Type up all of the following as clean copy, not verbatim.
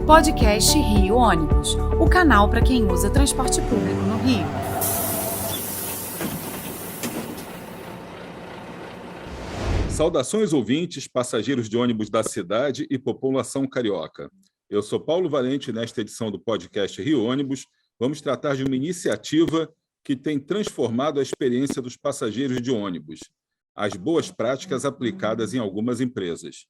Podcast Rio Ônibus, o canal para quem usa transporte público no Rio. Saudações ouvintes, passageiros de ônibus da cidade e população carioca. Eu sou Paulo Valente e nesta edição do podcast Rio Ônibus vamos tratar de uma iniciativa que tem transformado a experiência dos passageiros de ônibus, as boas práticas aplicadas em algumas empresas.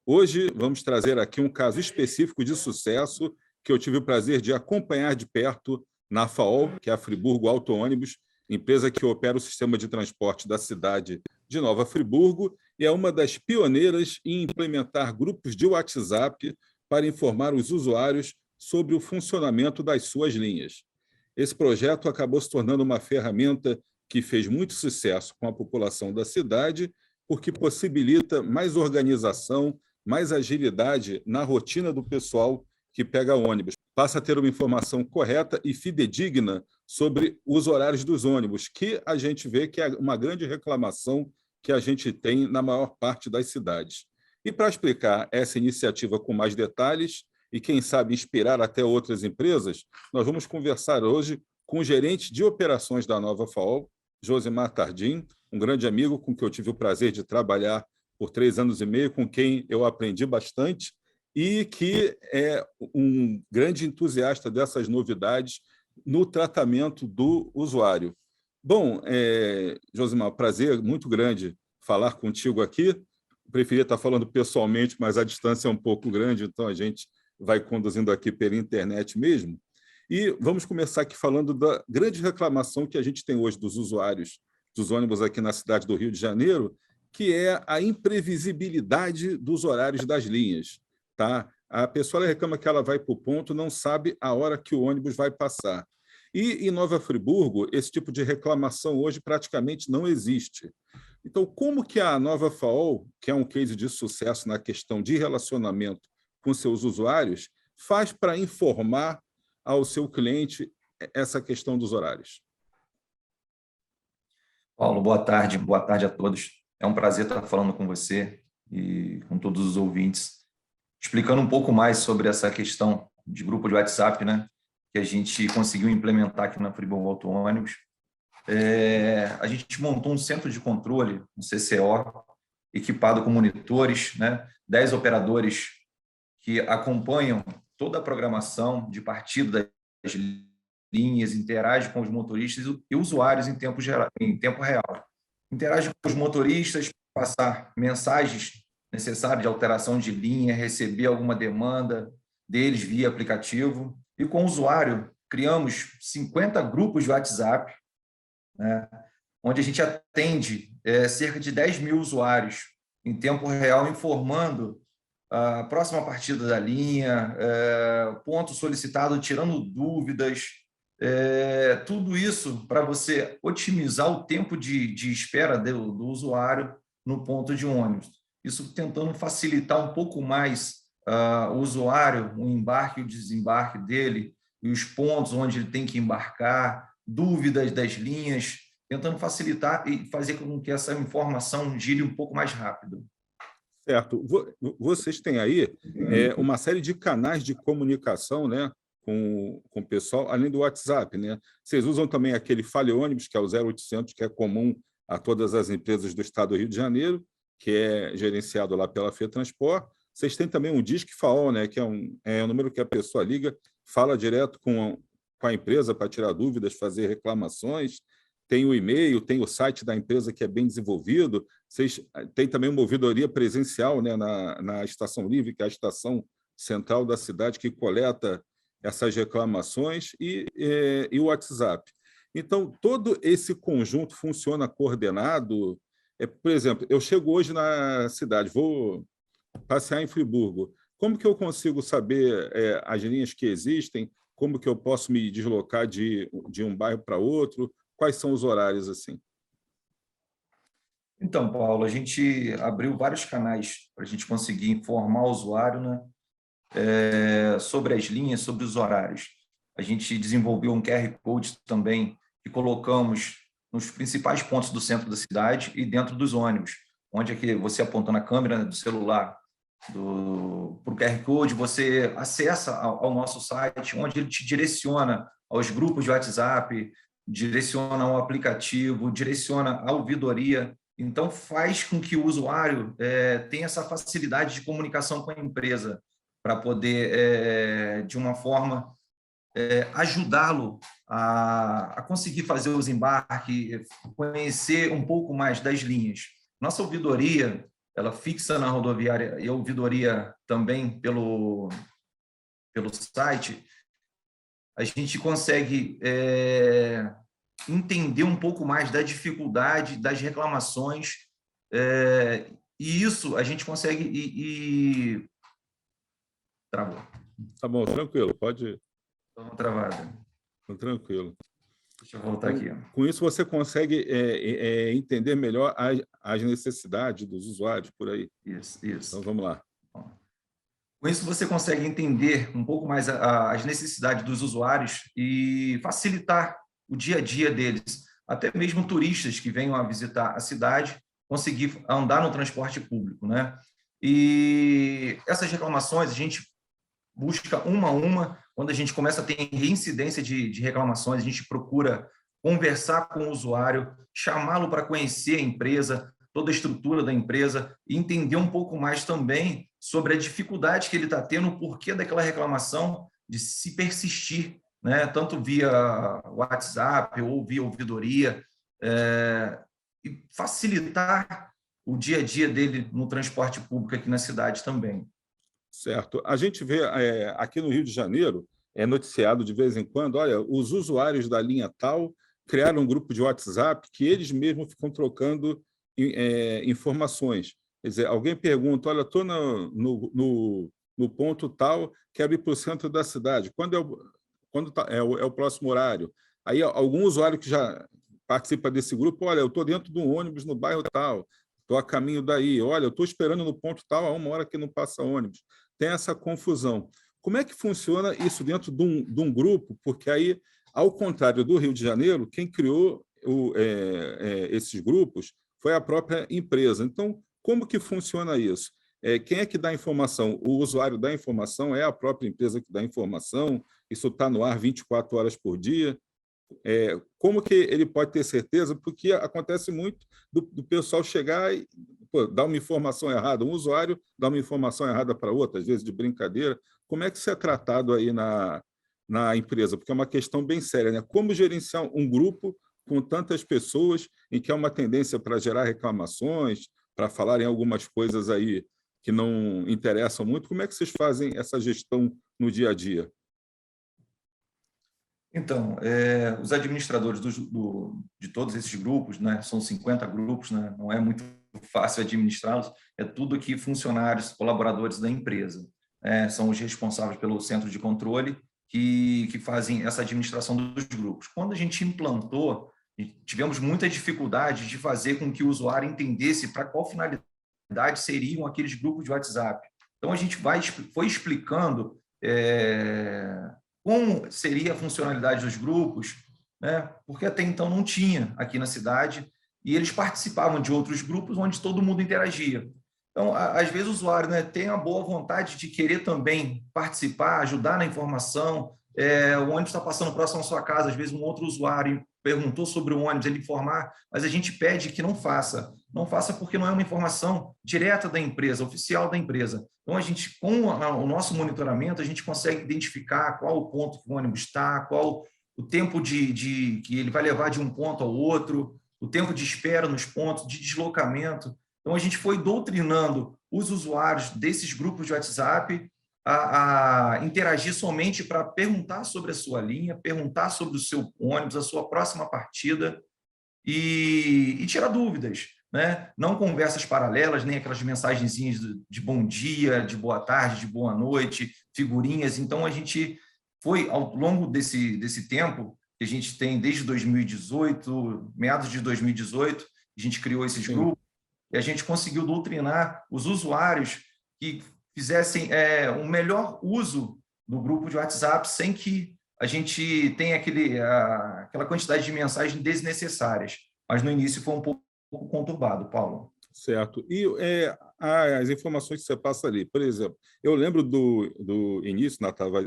Hoje vamos trazer aqui um caso específico de sucesso que eu tive o prazer de acompanhar de perto na FAOL, que é a Friburgo Auto Ônibus, empresa que opera o sistema de transporte da cidade de Nova Friburgo e é uma das pioneiras em implementar grupos de WhatsApp para informar os usuários sobre o funcionamento das suas linhas. Esse projeto acabou se tornando uma ferramenta que fez muito sucesso com a população da cidade, porque possibilita mais organização, mais agilidade na rotina do pessoal que pega ônibus. Passa a ter uma informação correta e fidedigna sobre os horários dos ônibus, que a gente vê que é uma grande reclamação que a gente tem na maior parte das cidades. E para explicar essa iniciativa com mais detalhes e, quem sabe, inspirar até outras empresas, nós vamos conversar hoje com o gerente de operações da Nova FAOL, Josimar Tardim, um grande amigo com quem eu tive o prazer de trabalhar por 3 anos e meio, com quem eu aprendi bastante e que é um grande entusiasta dessas novidades no tratamento do usuário. Bom, Josimar, prazer muito grande falar contigo aqui. Preferia estar falando pessoalmente, mas a distância é um pouco grande, então a gente vai conduzindo aqui pela internet mesmo. E vamos começar aqui falando da grande reclamação que a gente tem hoje dos usuários dos ônibus aqui na cidade do Rio de Janeiro, que é a imprevisibilidade dos horários das linhas. Tá? A pessoa reclama que ela vai para o ponto, não sabe a hora que o ônibus vai passar. E em Nova Friburgo, esse tipo de reclamação hoje praticamente não existe. Então, como que a Nova FAOL, que é um case de sucesso na questão de relacionamento com seus usuários, faz para informar ao seu cliente essa questão dos horários? Paulo, boa tarde a todos. É um prazer estar falando com você e com todos os ouvintes, explicando um pouco mais sobre essa questão de grupo de WhatsApp, né, que a gente conseguiu implementar aqui na Friburgo Auto Ônibus. A gente montou um centro de controle, um CCO, equipado com monitores, né, 10 operadores que acompanham toda a programação de partida das linhas, interage com os motoristas e usuários em tempo real. Interage com os motoristas, passar mensagens necessárias de alteração de linha, receber alguma demanda deles via aplicativo. E com o usuário, criamos 50 grupos de WhatsApp, né, onde a gente atende cerca de 10 mil usuários em tempo real, informando a próxima partida da linha, ponto solicitado, tirando dúvidas, tudo isso para você otimizar o tempo de espera do usuário no ponto de ônibus. Isso tentando facilitar um pouco mais o usuário, o embarque e o desembarque dele, e os pontos onde ele tem que embarcar, dúvidas das linhas, tentando facilitar e fazer com que essa informação gire um pouco mais rápido. Certo. Vocês têm aí uma série de canais de comunicação, né, com o pessoal, além do WhatsApp, né? Vocês usam também aquele Fale Ônibus, que é o 0800, que é comum a todas as empresas do estado do Rio de Janeiro, que é gerenciado lá pela FETransport. Vocês têm também um Disque FAOL, né, que é um número que a pessoa liga, fala direto com a empresa para tirar dúvidas, fazer reclamações. Tem o e-mail, tem o site da empresa que é bem desenvolvido. Vocês têm também uma ouvidoria presencial, né, na Estação Livre, que é a estação central da cidade, que coleta essas reclamações, e o WhatsApp. Então, todo esse conjunto funciona coordenado. Por exemplo, eu chego hoje na cidade, vou passear em Friburgo. Como que eu consigo saber as linhas que existem? Como que eu posso me deslocar de um bairro para outro? Quais são os horários assim? Então, Paulo, a gente abriu vários canais para a gente conseguir informar o usuário, né, sobre as linhas, sobre os horários. A gente desenvolveu um QR Code também que colocamos nos principais pontos do centro da cidade e dentro dos ônibus, onde é que você apontando a câmera do celular pro QR Code, você acessa ao nosso site, onde ele te direciona aos grupos de WhatsApp, direciona ao aplicativo, direciona à ouvidoria. Então, faz com que o usuário tenha essa facilidade de comunicação com a empresa, para poder, de uma forma, ajudá-lo a conseguir fazer os embarques, conhecer um pouco mais das linhas. Nossa ouvidoria, ela fixa na rodoviária e a ouvidoria também pelo site, a gente consegue entender um pouco mais da dificuldade, das reclamações, e isso a gente consegue Travou. Tá bom, tranquilo, pode... Dá uma travada. Tranquilo. Deixa eu voltar aqui. Com isso, você consegue entender melhor as necessidades dos usuários por aí. Isso. Então, vamos lá. Com isso, você consegue entender um pouco mais as necessidades dos usuários e facilitar o dia a dia deles. Até mesmo turistas que venham a visitar a cidade, conseguir andar no transporte público, né? E essas reclamações, a gente busca uma a uma. Quando a gente começa a ter reincidência de reclamações, a gente procura conversar com o usuário, chamá-lo para conhecer a empresa, toda a estrutura da empresa, e entender um pouco mais também sobre a dificuldade que ele está tendo, o porquê daquela reclamação de se persistir, né? Tanto via WhatsApp ou via ouvidoria, e facilitar o dia a dia dele no transporte público aqui na cidade também. Certo. A gente vê aqui no Rio de Janeiro, é noticiado de vez em quando, olha, os usuários da linha tal criaram um grupo de WhatsApp que eles mesmos ficam trocando informações. Quer dizer, alguém pergunta, olha, estou no ponto tal, quero ir para o centro da cidade. Quando é o próximo horário? Aí algum usuário que já participa desse grupo, olha, eu estou dentro de um ônibus no bairro tal, estou a caminho daí, olha, eu estou esperando no ponto tal há 1 hora que não passa ônibus. Tem essa confusão. Como é que funciona isso dentro de um grupo? Porque aí, ao contrário do Rio de Janeiro, quem criou esses grupos foi a própria empresa. Então, como que funciona isso? Quem é que dá a informação? O usuário dá a informação? É a própria empresa que dá a informação? Isso está no ar 24 horas por dia? Como que ele pode ter certeza? Porque acontece muito do pessoal chegar e dar uma informação errada. Um usuário dá uma informação errada para outro, às vezes de brincadeira. Como é que isso é tratado aí na empresa? Porque é uma questão bem séria, né? Como gerenciar um grupo com tantas pessoas em que há uma tendência para gerar reclamações, para falarem algumas coisas aí que não interessam muito? Como é que vocês fazem essa gestão no dia a dia? Então, os administradores de todos esses grupos, né, são 50 grupos, né, não é muito fácil administrá-los, é tudo aqui funcionários, colaboradores da empresa. São os responsáveis pelo centro de controle que fazem essa administração dos grupos. Quando a gente implantou, tivemos muita dificuldade de fazer com que o usuário entendesse para qual finalidade seriam aqueles grupos de WhatsApp. Então, a gente foi explicando como seria a funcionalidade dos grupos, né? Porque até então não tinha aqui na cidade, e eles participavam de outros grupos onde todo mundo interagia. Então, às vezes o usuário, né, tem a boa vontade de querer também participar, ajudar na informação, o ônibus está passando próximo à sua casa, às vezes um outro usuário perguntou sobre o ônibus, ele informar, mas a gente pede que não faça. Não faça porque não é uma informação direta da empresa, oficial da empresa. Então, a gente, com o nosso monitoramento, a gente consegue identificar qual o ponto que o ônibus está, qual o tempo que ele vai levar de um ponto ao outro, o tempo de espera nos pontos, de deslocamento. Então, a gente foi doutrinando os usuários desses grupos de WhatsApp a interagir somente para perguntar sobre a sua linha, perguntar sobre o seu ônibus, a sua próxima partida e tirar dúvidas, né? Não conversas paralelas, nem aquelas mensagenzinhas de bom dia, de boa tarde, de boa noite, figurinhas. Então, a gente foi, ao longo desse tempo, que a gente tem desde 2018, meados de 2018, a gente criou esses grupos, e a gente conseguiu doutrinar os usuários que fizessem um melhor uso do grupo de WhatsApp sem que a gente tenha aquela quantidade de mensagens desnecessárias. Mas no início foi um pouco conturbado, Paulo. Certo. E as informações que você passa ali, por exemplo, eu lembro do início,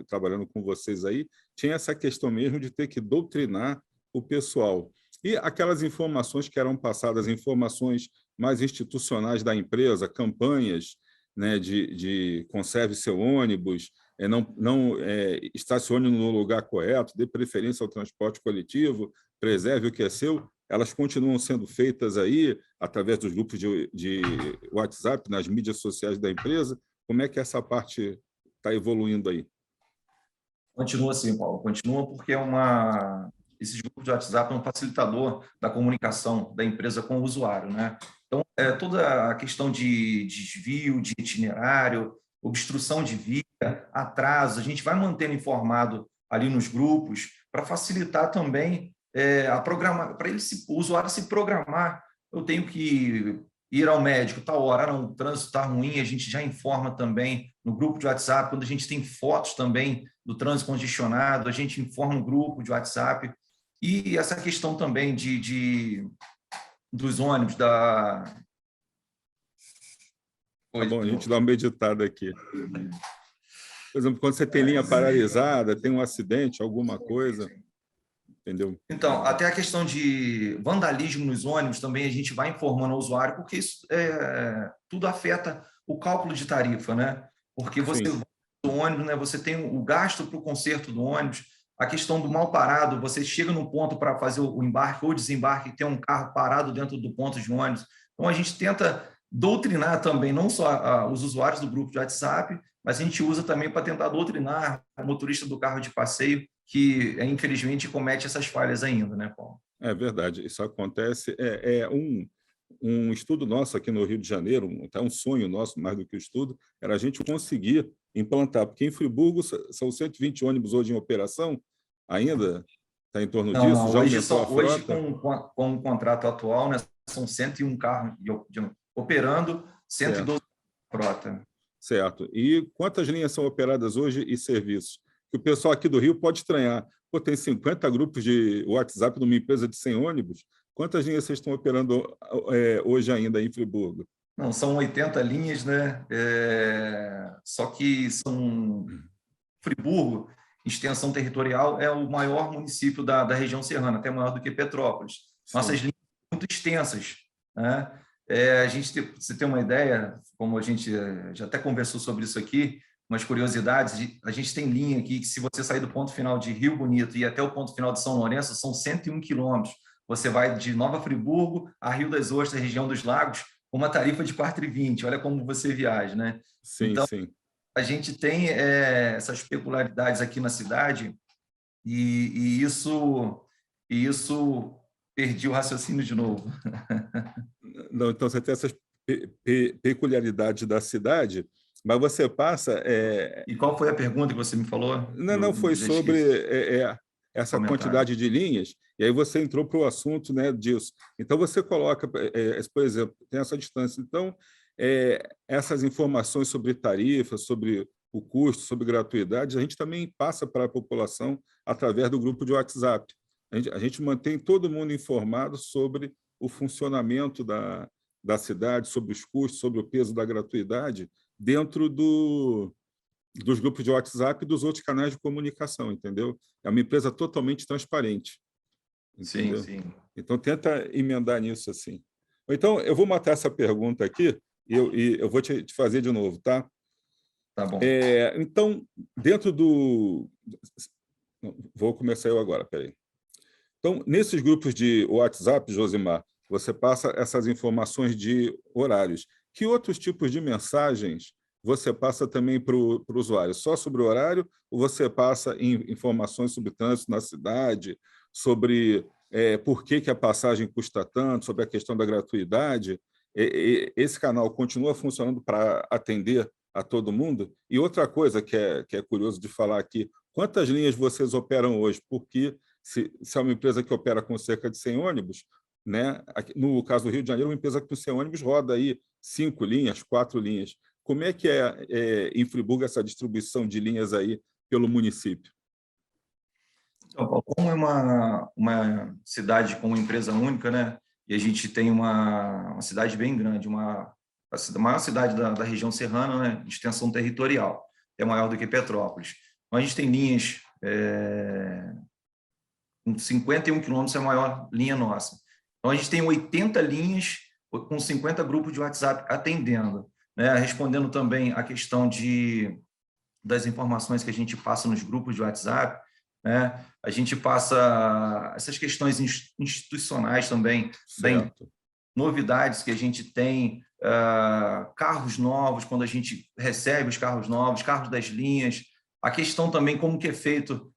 trabalhando com vocês aí, tinha essa questão mesmo de ter que doutrinar o pessoal. E aquelas informações que eram passadas, informações mais institucionais da empresa, campanhas, né, de conserve seu ônibus, não estacione no lugar correto, dê preferência ao transporte coletivo, preserve o que é seu, elas continuam sendo feitas aí através dos grupos de WhatsApp, nas mídias sociais da empresa. Como é que essa parte está evoluindo aí? Continua assim, Paulo, continua porque esses grupos de WhatsApp é um facilitador da comunicação da empresa com o usuário, né? Então, toda a questão de desvio, de itinerário, obstrução de via, atraso, a gente vai mantendo informado ali nos grupos para facilitar também para o usuário se programar. Eu tenho que ir ao médico tal hora, não, o trânsito está ruim, a gente já informa também no grupo de WhatsApp. Quando a gente tem fotos também do trânsito congestionado, a gente informa no grupo de WhatsApp. E essa questão também dos ônibus da... Tá bom, a gente dá uma meditada aqui. Por exemplo, quando você tem linha paralisada, tem um acidente, alguma coisa, entendeu? Então, até a questão de vandalismo nos ônibus também a gente vai informando ao usuário, porque isso tudo afeta o cálculo de tarifa, né? Porque você do ônibus, né? Você tem o gasto para o conserto do ônibus, a questão do mal parado, você chega no ponto para fazer o embarque ou desembarque e tem um carro parado dentro do ponto de ônibus. Então, a gente tenta doutrinar também, não só os usuários do grupo de WhatsApp, mas a gente usa também para tentar doutrinar o motorista do carro de passeio, que, infelizmente, comete essas falhas ainda, né, Paulo? É verdade, isso acontece. Um estudo nosso aqui no Rio de Janeiro, até um sonho nosso, mais do que o estudo, era a gente conseguir implantar, porque em Friburgo são 120 ônibus hoje em operação, ainda está em torno disso? Não, já hoje, aumentou a frota? com o contrato atual, né, são 101 carros operando, 112 frota. Certo. E quantas linhas são operadas hoje e serviços? Que o pessoal aqui do Rio pode estranhar. Pô, tem 50 grupos de WhatsApp numa empresa de 100 ônibus. Quantas linhas vocês estão operando hoje ainda em Friburgo? Não, são 80 linhas, né? Só que Friburgo, extensão territorial, é o maior município da região serrana, até maior do que Petrópolis. Nossas linhas são muito extensas, né? Você tem uma ideia, como a gente já até conversou sobre isso aqui, umas curiosidades, a gente tem linha aqui que, se você sair do ponto final de Rio Bonito e até o ponto final de São Lourenço, são 101 quilômetros. Você vai de Nova Friburgo a Rio das Ostras, região dos Lagos, com uma tarifa de 4,20. Olha como você viaja, né? Sim, então, sim. A gente tem essas peculiaridades aqui na cidade e isso perdi o raciocínio de novo. Não, então, você tem essas peculiaridades da cidade, mas você passa... E qual foi a pergunta que você me falou? Não, foi sobre essa quantidade de linhas, e aí você entrou para o assunto, né, disso. Então, você coloca, por exemplo, tem essa distância. Então, essas informações sobre tarifa, sobre o custo, sobre gratuidade, a gente também passa para a população através do grupo de WhatsApp. A gente mantém todo mundo informado sobre o funcionamento da cidade, sobre os custos, sobre o peso da gratuidade, dentro dos grupos de WhatsApp e dos outros canais de comunicação, entendeu? É uma empresa totalmente transparente. Entendeu? Sim, sim. Então, tenta emendar nisso assim. Então, eu vou matar essa pergunta aqui e eu vou te fazer de novo, tá? Tá bom. Então, dentro do... Vou começar eu agora, peraí. Então, nesses grupos de WhatsApp, Josimar, você passa essas informações de horários. Que outros tipos de mensagens você passa também para o usuário? Só sobre o horário ou você passa informações sobre trânsito na cidade, sobre por que a passagem custa tanto, sobre a questão da gratuidade? Esse canal continua funcionando para atender a todo mundo? E outra coisa que é curioso de falar aqui, quantas linhas vocês operam hoje? Porque se é uma empresa que opera com cerca de 100 ônibus, né? No caso do Rio de Janeiro, uma empresa com 100 ônibus roda aí 5 linhas, 4 linhas. Como é que em Friburgo essa distribuição de linhas aí pelo município? Como é uma cidade com uma empresa única, né? e a gente tem uma cidade bem grande, a maior cidade da região serrana, né, de extensão territorial, é maior do que Petrópolis. Então, a gente tem linhas, com 51 quilômetros é a maior linha nossa. Então, a gente tem 80 linhas com 50 grupos de WhatsApp atendendo, né, respondendo também a questão das informações que a gente passa nos grupos de WhatsApp, né? A gente passa essas questões institucionais também, novidades que a gente tem, carros novos, quando a gente recebe os carros novos, carros das linhas, a questão também como que é feito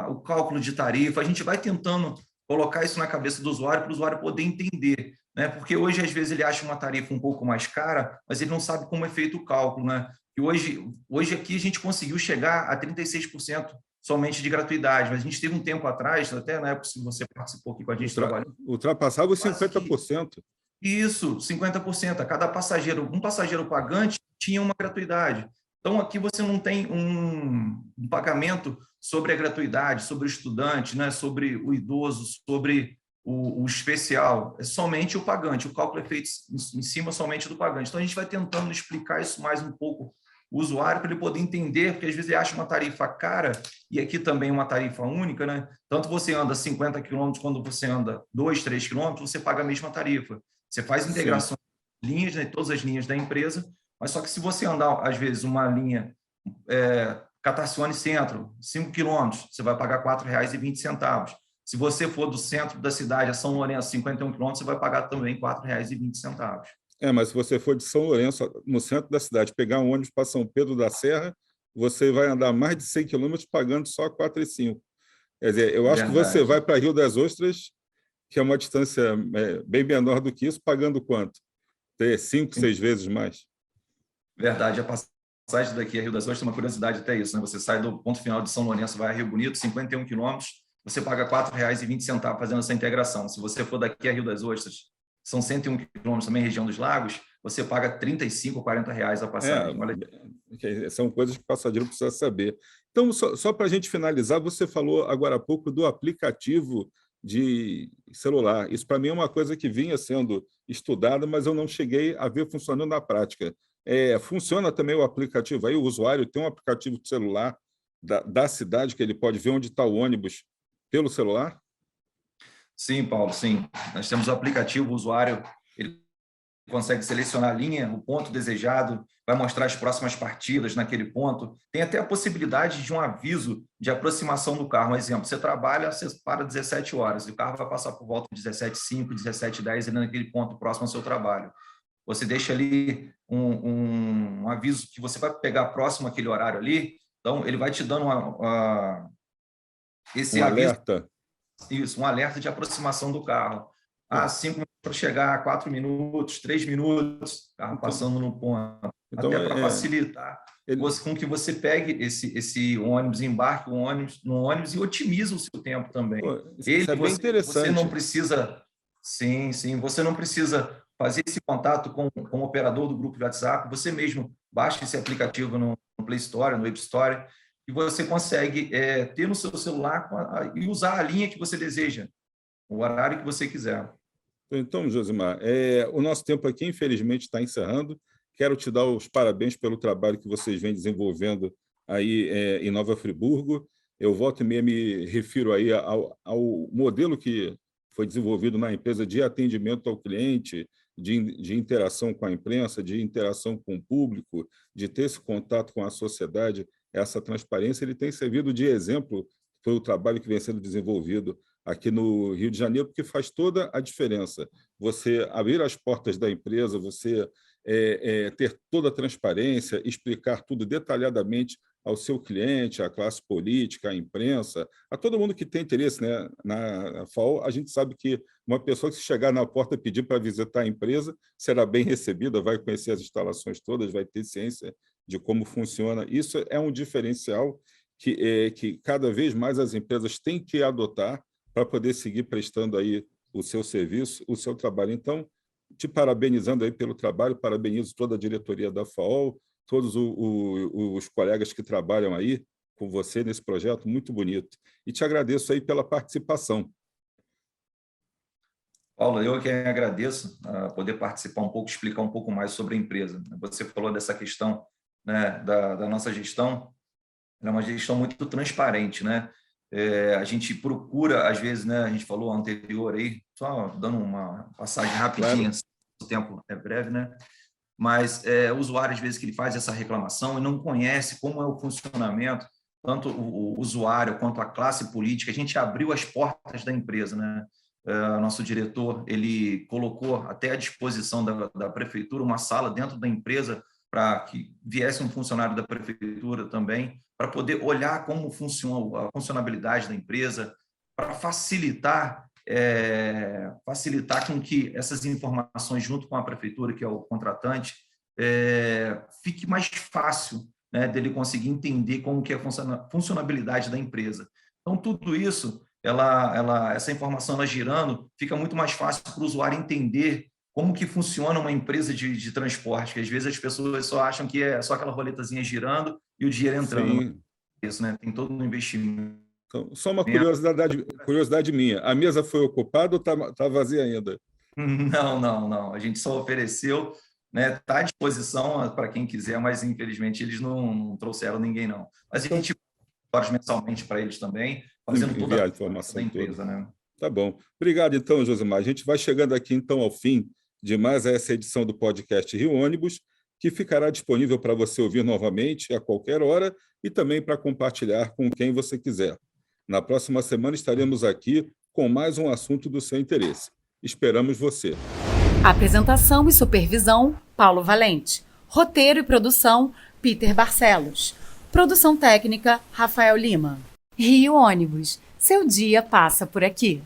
o cálculo de tarifa, a gente vai tentando colocar isso na cabeça do usuário para o usuário poder entender, né? Porque hoje, às vezes, ele acha uma tarifa um pouco mais cara, mas ele não sabe como é feito o cálculo, né? E hoje aqui a gente conseguiu chegar a 36% somente de gratuidade, mas a gente teve um tempo atrás, até na época que você participou aqui com a gente trabalhando. Ultrapassava os 50%. Isso, 50%. A cada passageiro, um passageiro pagante tinha uma gratuidade. Então, aqui você não tem um pagamento sobre a gratuidade, sobre o estudante, né, sobre o idoso, sobre o especial. É somente o pagante. O cálculo é feito em cima somente do pagante. Então, a gente vai tentando explicar isso mais um pouco o usuário para ele poder entender, porque às vezes ele acha uma tarifa cara e aqui também uma tarifa única, né? Tanto você anda 50 quilômetros, quando você anda 2, 3 quilômetros, você paga a mesma tarifa. Você faz integração de linhas, né, todas as linhas da empresa, mas só que se você andar, às vezes, uma linha Catarcione Centro, 5 quilômetros, você vai pagar R$ 4,20. Se você for do centro da cidade a São Lourenço, 51 quilômetros, você vai pagar também R$ 4,20. Mas se você for de São Lourenço, no centro da cidade, pegar um ônibus para São Pedro da Serra, você vai andar mais de 100 quilômetros pagando só R$ 4,05. Quer dizer, eu acho que você vai para Rio das Ostras, que é uma distância bem menor do que isso, pagando quanto? 5, 6 vezes mais. Verdade. A passagem daqui a Rio das Ostras, uma curiosidade até isso, né? Você sai do ponto final de São Lourenço, vai a Rio Bonito, 51 quilômetros, você paga R$ 4,20 fazendo essa integração. Se você for daqui a Rio das Ostras, são 101 quilômetros também, região dos lagos, você paga R$ 35, R$ 40 a passagem. São coisas que o passageiro precisa saber. Então, só para a gente finalizar, você falou agora há pouco do aplicativo de celular. Isso, para mim, é uma coisa que vinha sendo estudada, mas eu não cheguei a ver funcionando na prática. Funciona também o aplicativo aí? O usuário tem um aplicativo de celular da cidade que ele pode ver onde está o ônibus pelo celular? Sim, Paulo, sim. Nós temos o aplicativo, o usuário ele consegue selecionar a linha, o ponto desejado, vai mostrar as próximas partidas naquele ponto. Tem até a possibilidade de um aviso de aproximação do carro. Um exemplo, você trabalha, você para 17 horas, e o carro vai passar por volta de 17h05, 17h10, ali naquele ponto próximo ao seu trabalho. Você deixa ali um aviso que você vai pegar próximo àquele horário ali, então ele vai te dando esse aviso. Alerta. Isso, um alerta de aproximação do carro. 5 minutos para chegar, 4 minutos, 3 minutos, carro passando no ponto. Então, até para facilitar com que você pegue esse ônibus, embarque no ônibus e otimiza o seu tempo também. Isso é bem interessante. Você não precisa... Sim, você não precisa fazer esse contato com o operador do grupo de WhatsApp, você mesmo baixa esse aplicativo no Play Store, no App Store, e você consegue ter no seu celular e usar a linha que você deseja, o horário que você quiser. Então, Josimar, o nosso tempo aqui, infelizmente, está encerrando. Quero te dar os parabéns pelo trabalho que vocês vêm desenvolvendo aí em Nova Friburgo. Eu volto e meia me refiro aí ao modelo que foi desenvolvido na empresa de atendimento ao cliente, de interação com a imprensa, de interação com o público, de ter esse contato com a sociedade. Essa transparência ele tem servido de exemplo para o trabalho que vem sendo desenvolvido aqui no Rio de Janeiro, porque faz toda a diferença. Você abrir as portas da empresa, você ter toda a transparência, explicar tudo detalhadamente ao seu cliente, à classe política, à imprensa, a todo mundo que tem interesse, né? Na FAO, a gente sabe que uma pessoa que se chegar na porta e pedir para visitar a empresa será bem recebida, vai conhecer as instalações todas, vai ter ciência de como funciona. Isso é um diferencial que cada vez mais as empresas têm que adotar para poder seguir prestando aí o seu serviço, o seu trabalho. Então, te parabenizando aí pelo trabalho, parabenizo toda a diretoria da FAO, todos os colegas que trabalham aí com você nesse projeto muito bonito. E te agradeço aí pela participação. Paulo, eu que agradeço a poder participar um pouco, explicar um pouco mais sobre a empresa. Você falou dessa questão, né, da nossa gestão, é uma gestão muito transparente, né? A gente procura, às vezes, né, a gente falou anterior aí, só dando uma passagem rapidinha, Claro. o tempo é breve, né? Mas o usuário, às vezes, que ele faz essa reclamação e não conhece como é o funcionamento, tanto o usuário quanto a classe política, a gente abriu as portas da empresa, né? Nosso diretor, ele colocou até à disposição da prefeitura uma sala dentro da empresa para que viesse um funcionário da prefeitura também, para poder olhar como funciona a funcionabilidade da empresa, para facilitar com que essas informações, junto com a prefeitura, que é o contratante, fique mais fácil, né, dele conseguir entender como que é a funcionabilidade da empresa. Então, tudo isso, essa informação ela girando, fica muito mais fácil para o usuário entender como que funciona uma empresa de transporte, que às vezes as pessoas só acham que é só aquela roletazinha girando e o dinheiro entrando. Sim. Isso, né? Tem todo um investimento. Então, só uma curiosidade minha. A mesa foi ocupada ou está vazia ainda? Não. A gente só ofereceu, né? Está à disposição para quem quiser, mas infelizmente eles não trouxeram ninguém, não. Mas a gente horas mensalmente para eles também, fazendo toda Enviar a a informação da empresa, toda. né? Tá bom. Obrigado, então, Josimar. A gente vai chegando aqui, então, ao fim de mais essa edição do podcast Rio Ônibus, que ficará disponível para você ouvir novamente a qualquer hora e também para compartilhar com quem você quiser. Na próxima semana estaremos aqui com mais um assunto do seu interesse. Esperamos você. Apresentação e supervisão, Paulo Valente. Roteiro e produção, Peter Barcelos. Produção técnica, Rafael Lima. Rio Ônibus. Seu dia passa por aqui.